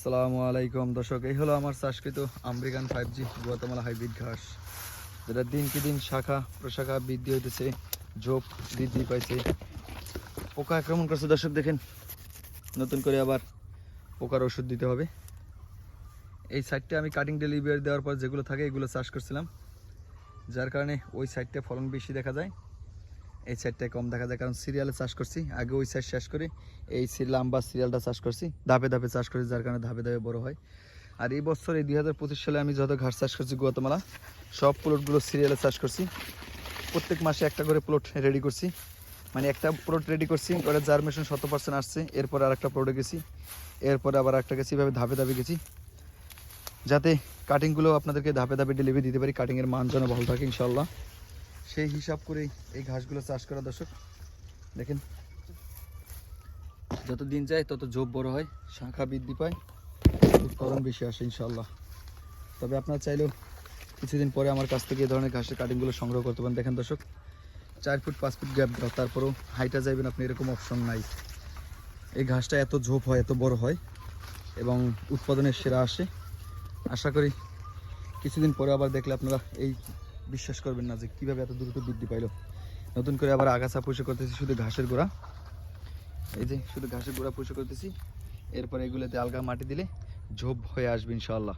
আসসালামু আলাইকুম দর্শক, এই হলো আমার চাষকৃত আমেরিকান 5G গুয়াতেমালা হাইব্রিড ঘাস, যেটা দিনকে দিন শাখা প্রশাখা বৃদ্ধি হইতেছে, ঝোপ বৃদ্ধি পাইছে, পোকা আক্রমণ করছে। দর্শক দেখেন, নতুন করে আবার পোকার ওষুধ দিতে হবে। এই সাইডটা আমি কাটিং ডেলিভারি দেওয়ার পর যেগুলো থাকে এগুলো চাষ করছিলাম, যার কারণে ওই সাইডটা ফলন বেশি দেখা যায়, এই সাইডটায় কম দেখা যায়। কারণ সিরিয়ালে চাষ করছি, আগে ওই সাইড শেষ করে এই লাম্বা সিরিয়ালটা চাষ করছি, ধাপে ধাপে চাষ করছি, যার কারণে ধাপে ধাপে বড় হয়। আর এই বছর এই 2025 সালে আমি যত ঘাস চাষ করছি গুয়াতেমালা, সব প্লটগুলো সিরিয়ালে চাষ করছি। প্রত্যেক মাসে একটা করে প্লট রেডি করছি, মানে একটা প্লট রেডি করছি, ওটা জার্মেশন 100% আসছে, এরপরে আর একটা প্লটে গেছি, এরপরে আবার একটা গেছি, এভাবে ধাপে ধাপে গেছি, যাতে কাটিংগুলো আপনাদেরকে ধাপে ধাপে ডেলিভারি দিতে পারি, কাটিংয়ের মান যেন ভালো থাকে ইনশাল্লাহ। সেই হিসাব করেই এই ঘাসগুলো চাষ করা। দর্শক দেখেন, যত দিন যায় তত ঝোপ বড় হয়, শাখা বৃদ্ধি পায়, উৎপাদন বেশি আসে ইনশাল্লাহ। তবে আপনারা চাইলেও কিছুদিন পরে আমার কাছ থেকে এই ধরনের ঘাসের কাটিংগুলো সংগ্রহ করতে পারেন। দেখেন দর্শক, 4 ফুট 5 ফুট গ্যাপ দেওয়া, তারপরেও হাইটা যাইবেন আপনি, এরকম অপশন নাই। এই ঘাসটা এত ঝোপ হয়, এত বড় হয় এবং উৎপাদনের সেরা আসে। আশা করি কিছুদিন পরে আবার দেখলে আপনারা এই বিশ্বাস করবেন না যে কীভাবে এত দ্রুত বৃদ্ধি পাইল। নতুন করে আবার আগাছা পুষে করতেছি, শুধু ঘাসের গোড়া, এই যে শুধু ঘাসের গোড়া পুষে করতেছি, এরপরে এগুলোতে আলগা মাটি দিলে ঝোপ হয়ে আসবে ইনশাআল্লাহ।